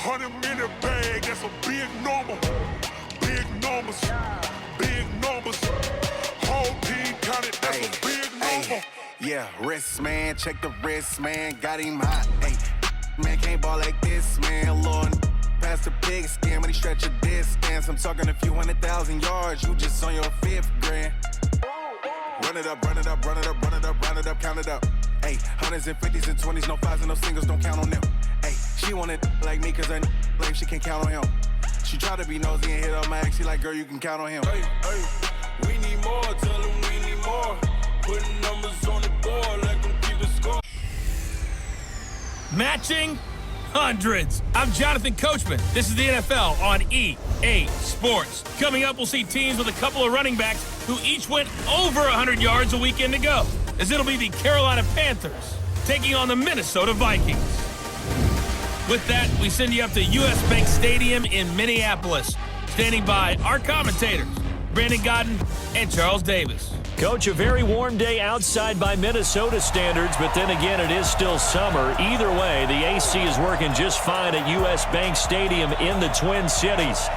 100-minute bag, that's a big number. Big numbers, big numbers. Whole team counted, that's a big number. Yeah, wrist man, check the wrist man, got him hot. Hey, man can't ball like this, man. Lord, past the pig skin when he stretch a distance. I'm talking a few 100,000 yards, you just on your 5th grand. Run it up, run it up, run it up, run it up, run it up, count it up. Hey, hundreds and 50s and 20s, no 5s and no singles, don't count on them. Hey, she wanted like me cause her like she can't count on him. She tried to be nosy and hit up my ex, she like, girl, you can count on him. Hey, we need more, tell them we need more. Putting numbers on the board, let them keep the score. Matching hundreds. I'm Jonathan Coachman. This is the NFL on EA Sports. Coming up, we'll see teams with a couple of running backs who each went over 100 yards a weekend ago, as it'll be the Carolina Panthers taking on the Minnesota Vikings. With that, we send you up to US Bank Stadium in Minneapolis. Standing by our commentators, Brandon Godden and Charles Davis. Coach, a very warm day outside by Minnesota standards, but then again, it is still summer. Either way, the AC is working just fine at US Bank Stadium in the Twin Cities.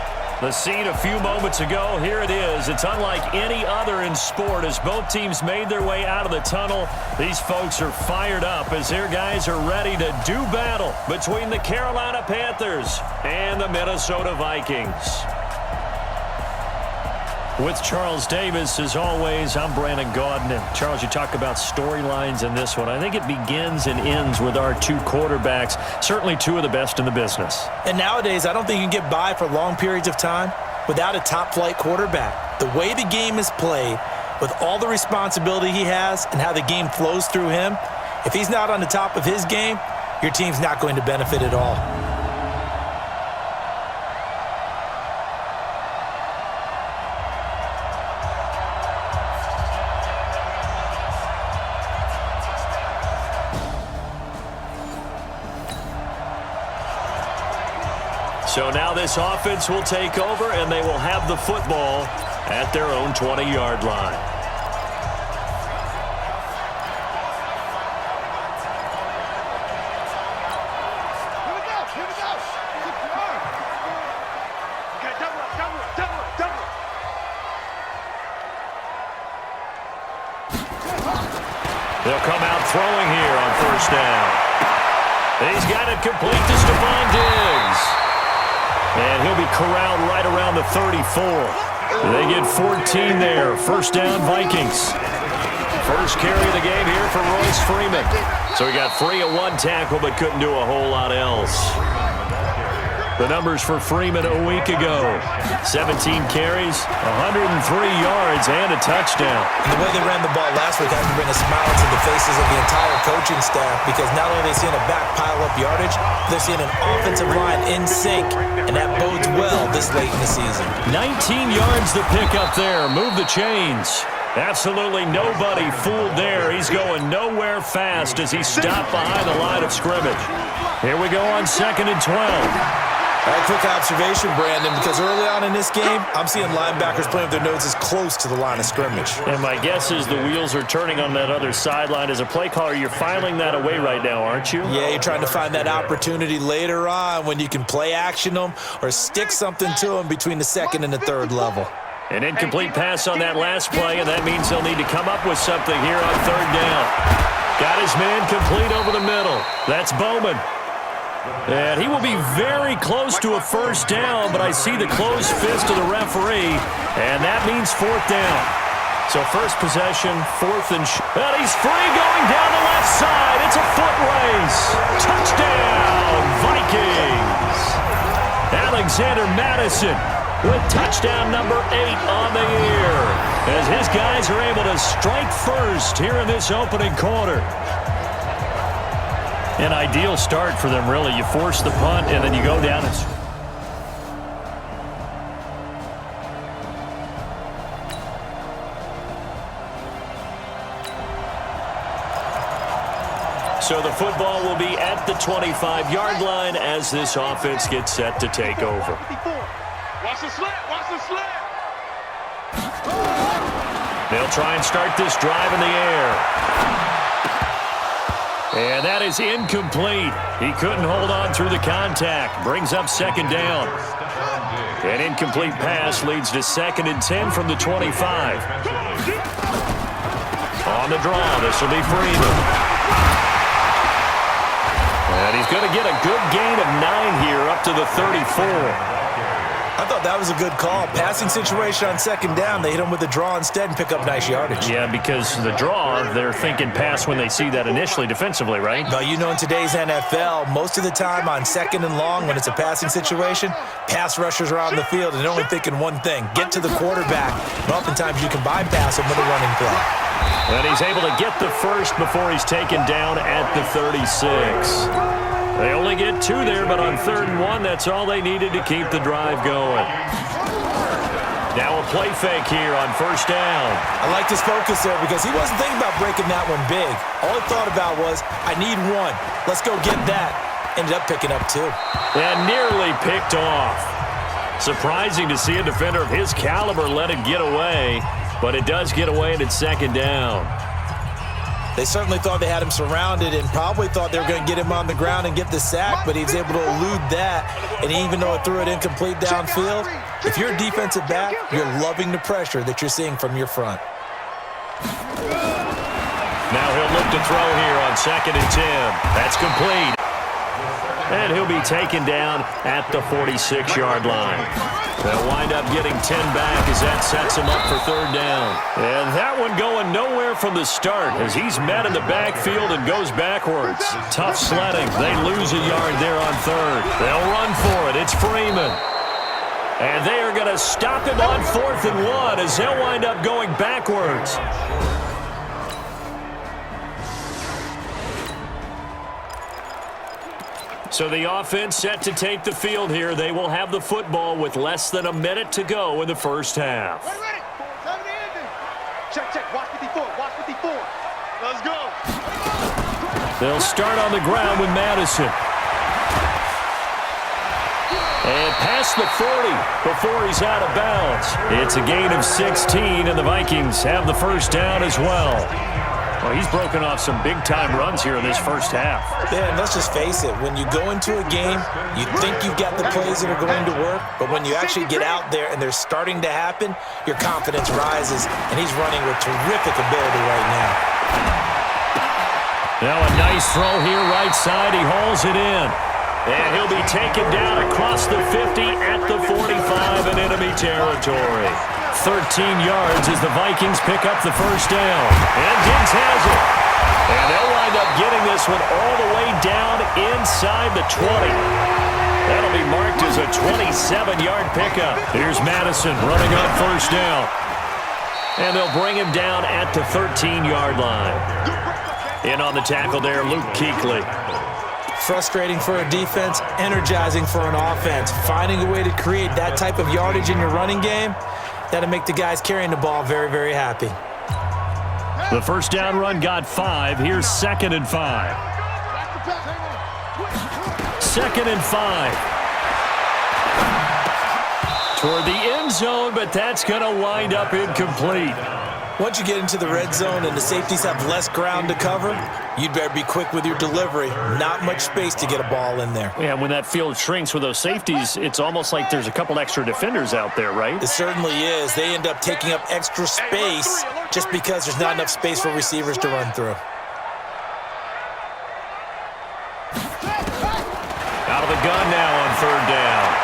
The scene a few moments ago, here it is. It's unlike any other in sport as both teams made their way out of the tunnel. These folks are fired up as their guys are ready to do battle between the Carolina Panthers and the Minnesota Vikings. With Charles Davis, as always, I'm Brandon Gaudin. And Charles, you talk about storylines in this one. I think it begins and ends with our two quarterbacks, certainly two of the best in the business. And nowadays, I don't think you can get by for long periods of time without a top-flight quarterback. The way the game is played, with all the responsibility he has and how the game flows through him, if he's not on the top of his game, your team's not going to benefit at all. So now this offense will take over, and they will have the football at their own 20-yard line. Here we go. Okay, double up. They'll come out throwing here on first down. He's got it complete to Stephon Diggs. And he'll be corralled right around the 34. They get 14 there. First down, Vikings. First carry of the game here for Royce Freeman. So he got free of one tackle but couldn't do a whole lot else. The numbers for Freeman a week ago. 17 carries, 103 yards, and a touchdown. And the way they ran the ball last week had to bring a smile to the faces of the entire coaching staff, because not only are they seeing a back pile up yardage, they're seeing an offensive line in sync, and that bodes well this late in the season. 19 yards to pick up there. Move the chains. Absolutely nobody fooled there. He's going nowhere fast as he stopped behind the line of scrimmage. Here we go on 2nd and 12. A quick observation, Brandon, because early on in this game, I'm seeing linebackers playing with their noses close to the line of scrimmage. And my guess is the wheels are turning on that other sideline. As a play caller, you're filing that away right now, aren't you? Yeah, you're trying to find that opportunity later on when you can play action them or stick something to them between the 2nd and the 3rd level. An incomplete pass on that last play, and that means they'll need to come up with something here on 3rd down. Got his man complete over the middle. That's Bowman. And he will be very close to a first down, but I see the closed fist of the referee, and that means 4th down. So first possession, 4th and and he's free going down the left side. It's a foot race. Touchdown, Vikings. Alexander Madison with touchdown number 8 on the year, as his guys are able to strike first here in this opening quarter. An ideal start for them, really. You force the punt, and then you go down and... So the football will be at the 25-yard line as this offense gets set to take over. Watch the slant. They'll try and start this drive in the air. And that is incomplete. He couldn't hold on through the contact. Brings up second down. An incomplete pass leads to 2nd and 10 from the 25. On the draw, this will be Freeman. And he's going to get a good gain of 9 here up to the 34. I thought that was a good call. Passing situation on second down. They hit him with a draw instead and pick up nice yardage. Yeah, because the draw, they're thinking pass when they see that initially defensively, right? Well, you know in today's NFL, most of the time on second and long when it's a passing situation, pass rushers are out in the field and they're only thinking one thing, get to the quarterback. And oftentimes you can bypass him with a running play. And he's able to get the first before he's taken down at the 36. They only get 2 there, but on 3rd and 1, that's all they needed to keep the drive going. Now a play fake here on 1st down. I liked his focus there because he wasn't thinking about breaking that one big. All he thought about was, I need 1. Let's go get that. Ended up picking up 2. And nearly picked off. Surprising to see a defender of his caliber let it get away, but it does get away and it's 2nd down. They certainly thought they had him surrounded and probably thought they were going to get him on the ground and get the sack, but he was able to elude that. And even though it threw it incomplete downfield, if you're a defensive back, you're loving the pressure that you're seeing from your front. Now he'll look to throw here on 2nd and 10. That's complete. And he'll be taken down at the 46-yard line. They'll wind up getting 10 back as that sets him up for 3rd down. And that one going nowhere from the start as he's met in the backfield and goes backwards. Tough sledding. They lose a yard there on 3rd. They'll run for it. It's Freeman. And they are going to stop him on 4th and 1 as they'll wind up going backwards. So the offense set to take the field here. They will have the football with less than a minute to go in the first half. Ready. Check. Watch 54. Let's go. They'll start on the ground with Madison. And past the 40 before he's out of bounds. It's a gain of 16, and the Vikings have the first down as well. Well, he's broken off some big-time runs here in this first half. Yeah, and let's just face it. When you go into a game, you think you've got the plays that are going to work, but when you actually get out there and they're starting to happen, your confidence rises, and he's running with terrific ability right now. Now a nice throw here right side. He hauls it in. And he'll be taken down across the 50 at the 45 in enemy territory. 13 yards as the Vikings pick up the first down. And Diggs has it. And they'll wind up getting this one all the way down inside the 20. That'll be marked as a 27-yard pickup. Here's Madison running on first down. And they'll bring him down at the 13-yard line. In on the tackle there, Luke Kuechly. Frustrating for a defense, energizing for an offense. Finding a way to create that type of yardage in your running game, that'll make the guys carrying the ball very, very happy. The first down run got 5. Here's 2nd and 5. 2nd and 5. Toward the end zone, but that's going to wind up incomplete. Once you get into the red zone and the safeties have less ground to cover, you'd better be quick with your delivery. Not much space to get a ball in there. Yeah, when that field shrinks with those safeties, it's almost like there's a couple extra defenders out there, right? It certainly is. They end up taking up extra space just because there's not enough space for receivers to run through. Out of the gun now on 3rd down.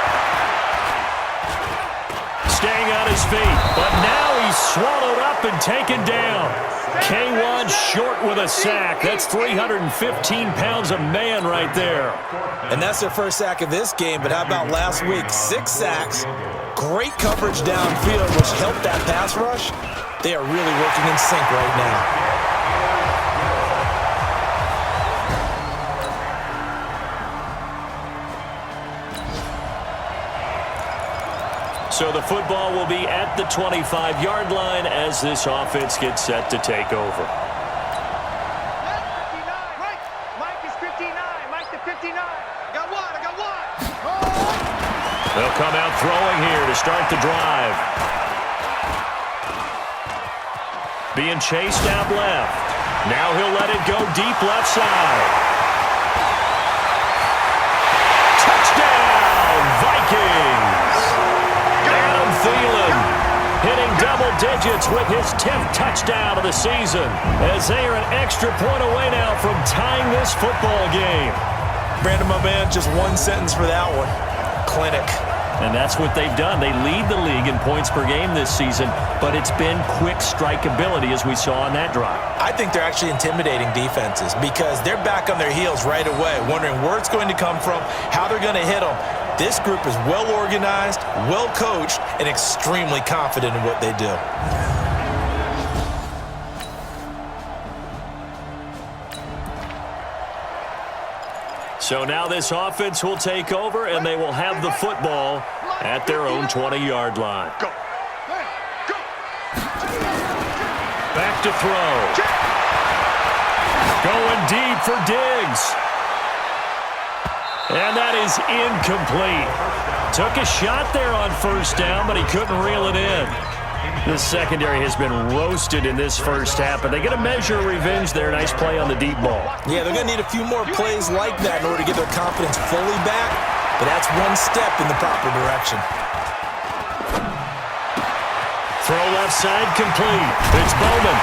Staying on his feet, but now he's swallowed up and taken down. K1 short with a sack. That's 315 pounds of man right there. And that's their first sack of this game, but how about last week? 6 sacks, great coverage downfield, which helped that pass rush. They are really working in sync right now. So the football will be at the 25-yard line as this offense gets set to take over. Mike is 59. Mike to 59. I got one. They'll come out throwing here to start the drive. Being chased out left. Now he'll let it go deep left side. Touchdown, Vikings! Adam Thielen hitting double digits with his 10th touchdown of the season, as they are an extra point away now from tying this football game. Brandon, my man, just one sentence for that one. Clinic. And that's what they've done. They lead the league in points per game this season, but it's been quick strikeability as we saw on that drive. I think they're actually intimidating defenses because they're back on their heels right away, wondering where it's going to come from, how they're going to hit them. This group is well organized, well coached, and extremely confident in what they do. So now this offense will take over, and they will have the football at their own 20-yard line. Back to throw. Going deep for Diggs. And that is incomplete. Took a shot there on first down, but he couldn't reel it in. This secondary has been roasted in this first half, but they get a measure of revenge there. Nice play on the deep ball. Yeah, they're going to need a few more plays like that in order to get their confidence fully back, but that's one step in the proper direction. Throw left side complete. It's Bowman.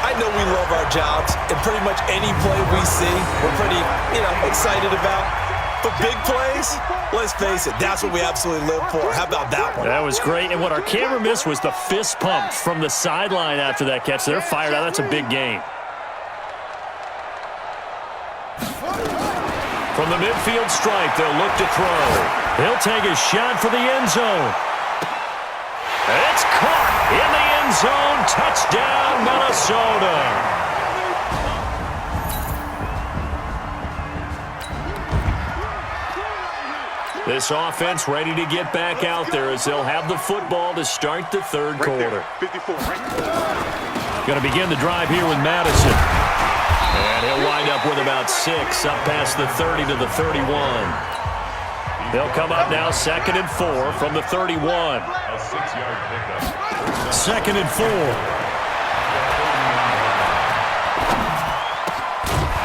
I know we love our jobs, and pretty much any play we see, we're pretty, excited about. But big plays, let's face it, that's what we absolutely live for. How about that one? That was great. And what our camera missed was the fist pump from the sideline after that catch. They're fired out. That's a big game. From the midfield stripe, they'll look to throw. He'll take a shot for the end zone. It's caught in the end zone. Touchdown, Minnesota. This offense ready to get back out there as they'll have the football to start the third quarter. Going to begin the drive here with Madison. And he'll wind up with about 6, up past the 30 to the 31. They'll come up now 2nd and 4 from the 31. 2nd and 4.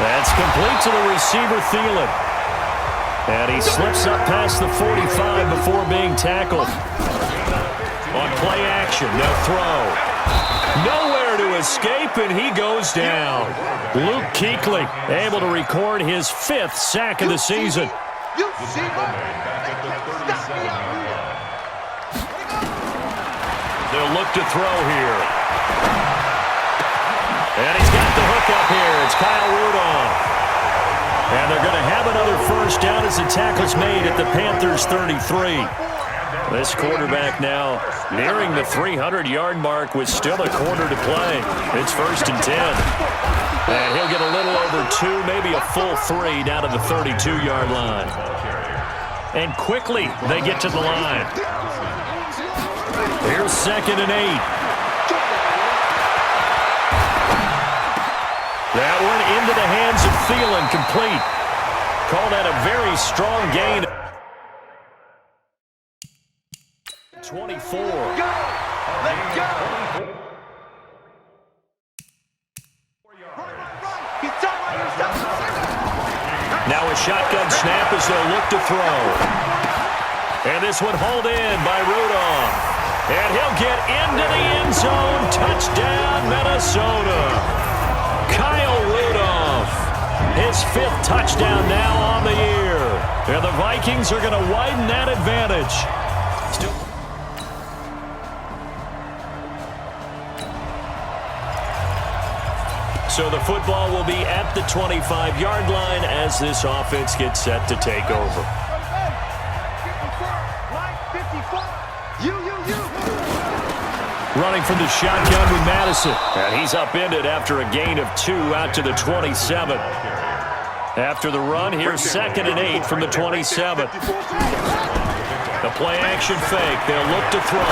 That's complete to the receiver, Thielen. And he slips up past the 45 before being tackled. On play action, no throw. Nowhere to escape, and he goes down. Luke Kuechly able to record his 5th sack of the season. They'll look to throw here. And he's got the hook up here. It's Kyle Rudolph. And they're going to have another first down as the tackle's made at the Panthers' 33. This quarterback now nearing the 300-yard mark with still a quarter to play. It's 1st and 10. And he'll get a little over 2, maybe a full 3 down to the 32-yard line. And quickly they get to the line. Here's 2nd and 8. That one into the hands of Thielen, complete. Call that a very strong gain. 24. Go! Let's go! Now a shotgun snap as they'll look to throw. And this one hauled in by Rudolph. And he'll get into the end zone. Touchdown, Minnesota. Kyle Rudolph, his 5th touchdown now on the year. And the Vikings are going to widen that advantage. So the football will be at the 25-yard line as this offense gets set to take over. Running from the shotgun with Madison. And he's upended after a gain of 2 out to the 27. After the run, here's 2nd and 8 from the 27. The play action fake. They'll look to throw.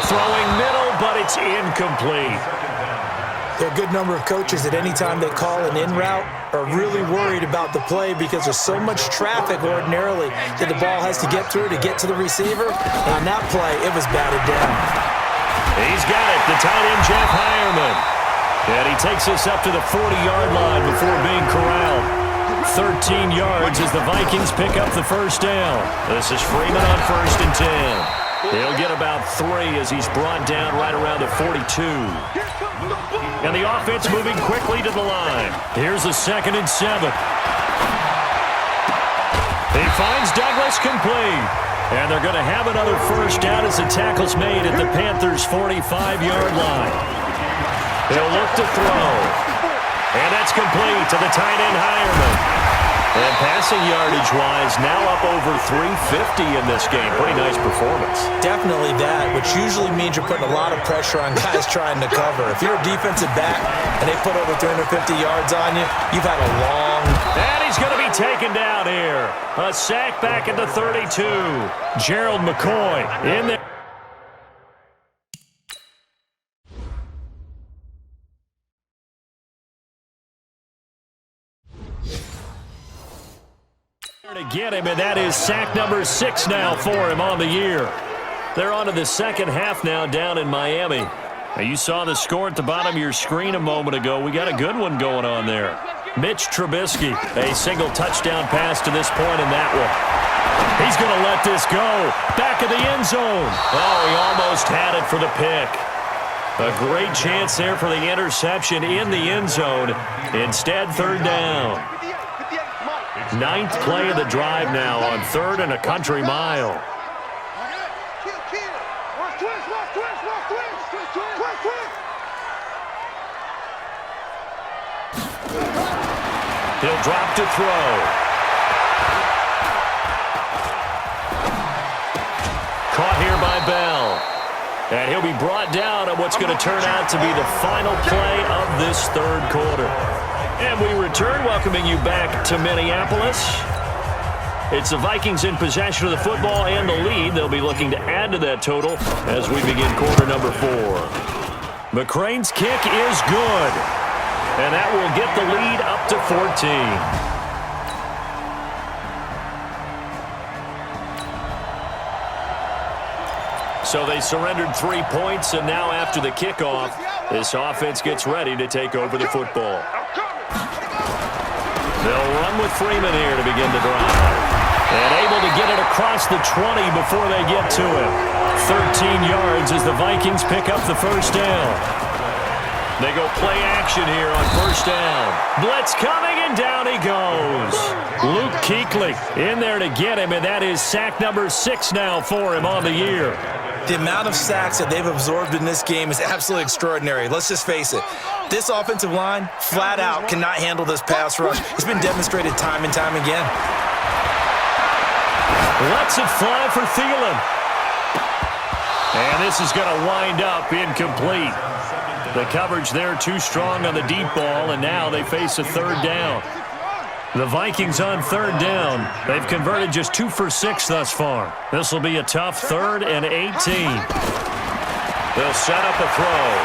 Throwing middle, but it's incomplete. There are a good number of coaches at any time they call an in route are really worried about the play because there's so much traffic ordinarily that the ball has to get through to get to the receiver. And on that play, it was batted down. He's got it, the tight end, Jeff Hireman. And he takes us up to the 40-yard line before being corralled. 13 yards as the Vikings pick up the first down. This is Freeman on 1st and 10. He'll get about 3 as he's brought down right around the 42. And the offense moving quickly to the line. Here's a 2nd and 7. He finds Douglas complete. And they're going to have another first down as the tackle's made at the Panthers' 45-yard line. He'll look to throw. And that's complete to the tight end, Hireman. And passing yardage-wise, now up over 350 in this game. Pretty nice performance. Definitely that, which usually means you're putting a lot of pressure on guys trying to cover. If you're a defensive back and they put over 350 yards on you, you've had a long... And he's going to be taken down here. A sack back at the 32. Gerald McCoy in there. To get him, and that is sack number 6 now for him on the year. They're on to the second half now down in Miami. Now, you saw the score at the bottom of your screen a moment ago. We got a good one going on there. Mitch Trubisky, a single touchdown pass to this point in that one. He's going to let this go. Back of the end zone. Oh, he almost had it for the pick. A great chance there for the interception in the end zone. Instead, 3rd down. 9th play of the drive now on 3rd and a country mile. He'll drop to throw. Caught here by Bell. And he'll be brought down on what's going to turn out to be the final play of this 3rd quarter. And we return, welcoming you back to Minneapolis. It's the Vikings in possession of the football and the lead. They'll be looking to add to that total as we begin quarter number 4. McCrane's kick is good. And that will get the lead up to 14. So they surrendered 3 points, and now after the kickoff, this offense gets ready to take over the football. They'll run with Freeman here to begin the drive. And able to get it across the 20 before they get to him. 13 yards as the Vikings pick up the first down. They go play action here on 1st down. Blitz coming, and down he goes. Luke Kuechly in there to get him, and that is sack number 6 now for him on the year. The amount of sacks that they've absorbed in this game is absolutely extraordinary. Let's just face it. This offensive line, flat out, cannot handle this pass rush. It's been demonstrated time and time again. Lets it fly for Thielen. And this is going to wind up incomplete. The coverage there too strong on the deep ball, and now they face a 3rd down. The Vikings on 3rd down. They've converted just 2 for 6 thus far. This will be a tough 3rd and 18. They'll set up a throw.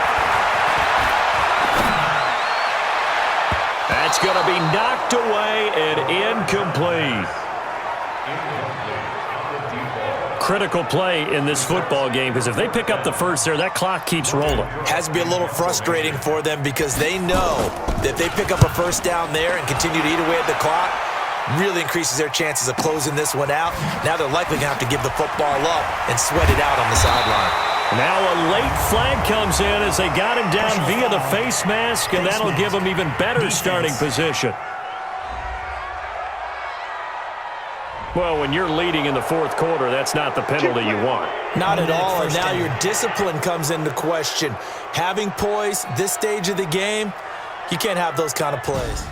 That's going to be knocked away and incomplete. Critical play in this football game, because if they pick up the first there, that clock keeps rolling. Has to be a little frustrating for them because they know that if they pick up a first down there and continue to eat away at the clock, really increases their chances of closing this one out. Now they're likely going to have to give the football up and sweat it out on the sideline. Now a late flag comes in as they got him down via the face mask, and that'll give him even better starting position. Well, when you're leading in the 4th quarter, that's not the penalty you want. Not at all, and now your discipline comes into question. Having poise this stage of the game, you can't have those kind of plays.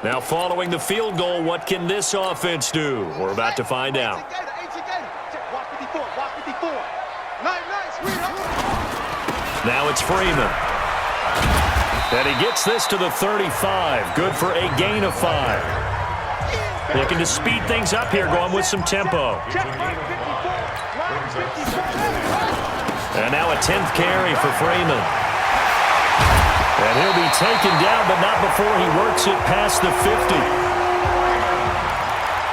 Now following the field goal, what can this offense do? We're about to find out. Now it's Freeman. And he gets this to the 35. Good for a gain of 5. Looking to speed things up here, going with some tempo. And now a 10th carry for Freeman. And he'll be taken down, but not before he works it past the 50.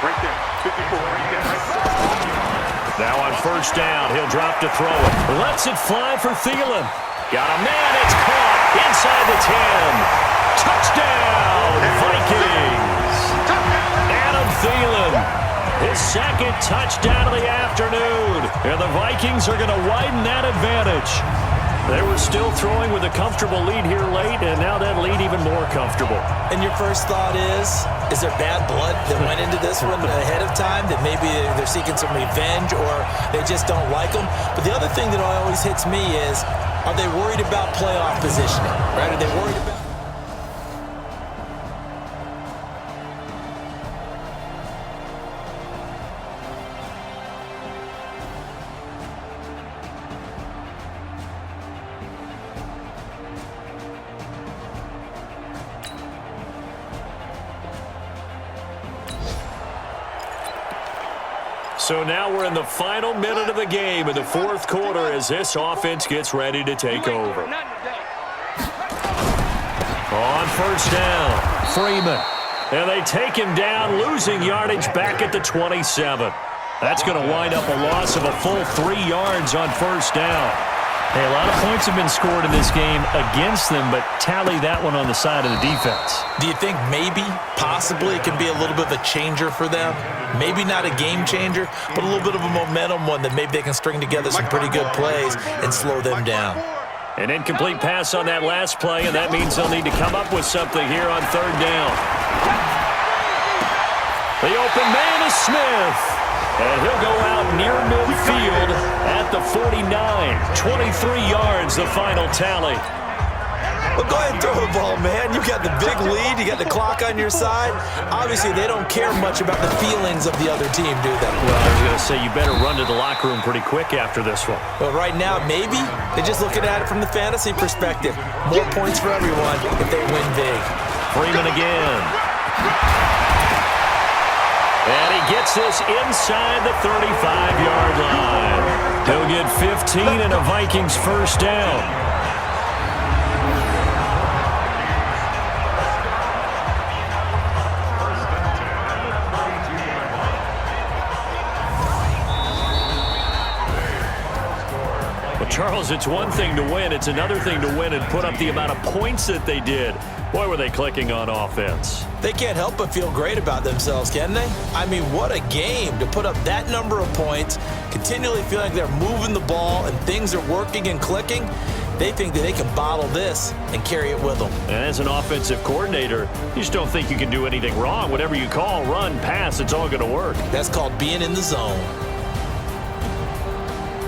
Right there, 54, right there. first down. He'll drop to throw it. Lets it fly for Thielen. Got a man. It's caught inside the 10. Touchdown, Vikings. Adam Thielen, his second touchdown of the afternoon. And the Vikings are going to widen that advantage. They were still throwing with a comfortable lead here late, and now that lead even more comfortable. And your first thought is there bad blood that went into this one ahead of time, that maybe they're seeking some revenge or they just don't like them? But the other thing that always hits me is, are they worried about playoff positioning? Right? Are they worried about... So now we're in the final minute of the game in the fourth quarter as this offense gets ready to take over. On first down, Freeman. And they take him down, losing yardage back at the 27. That's going to wind up a loss of a full 3 yards on first down. Hey, a lot of points have been scored in this game against them, but tally that one on the side of the defense. Do you think maybe, possibly, it can be a little bit of a changer for them? Maybe not a game changer, but a little bit of a momentum one that maybe they can string together some pretty good plays and slow them down. An incomplete pass on that last play, and that means they'll need to come up with something here on third down. The open man is Smith. And he'll go out near midfield at the 49. 23 yards, the final tally. Well, go ahead and throw the ball, man. You got the big lead. You got the clock on your side. Obviously, they don't care much about the feelings of the other team, do they? Well, I was going to say, you better run to the locker room pretty quick after this one. Well, right now, maybe they're just looking at it from the fantasy perspective. More points for everyone if they win big. Freeman again. And he gets this inside the 35-yard line. He'll get 15 and a Vikings first down. Charles, it's one thing to win. It's another thing to win and put up the amount of points that they did. Boy, were they clicking on offense. They can't help but feel great about themselves, can they? I mean, what a game to put up that number of points, continually feel like they're moving the ball and things are working and clicking. They think that they can bottle this and carry it with them. And as an offensive coordinator, you just don't think you can do anything wrong. Whatever you call, run, pass, it's all going to work. That's called being in the zone.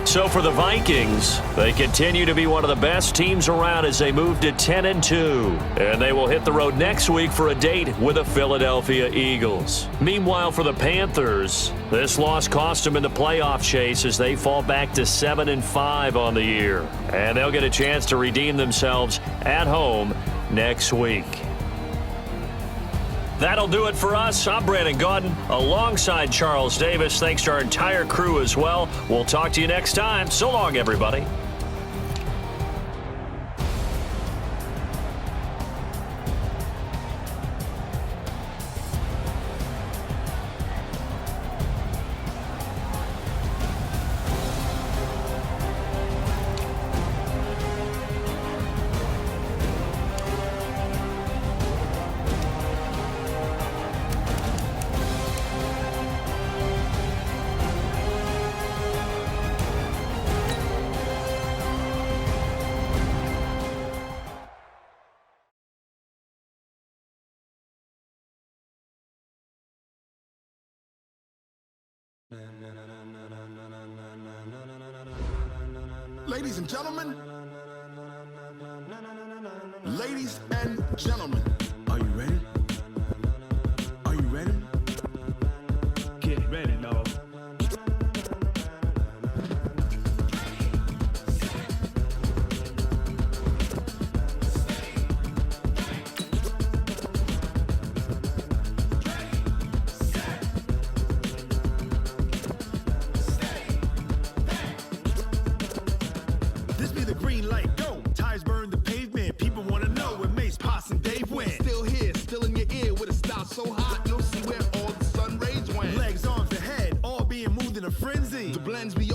So for the Vikings, they continue to be one of the best teams around as they move to 10-2. And they will hit the road next week for a date with the Philadelphia Eagles. Meanwhile, for the Panthers, this loss cost them in the playoff chase as they fall back to 7-5 on the year. And they'll get a chance to redeem themselves at home next week. That'll do it for us. I'm Brandon Gaudin alongside Charles Davis. Thanks to our entire crew as well. We'll talk to you next time. So long, everybody. Ladies and gentlemen, ladies and gentlemen, are you ready? Are you ready? Get ready, dog. This be the green light, go. Tires burn the pavement. People wanna know where Mace, Poss, and Dave went. Still here, still in your ear with a style so hot, you'll see where all the sun rays went. Legs, arms, the head, all being moved in a frenzy. The blends be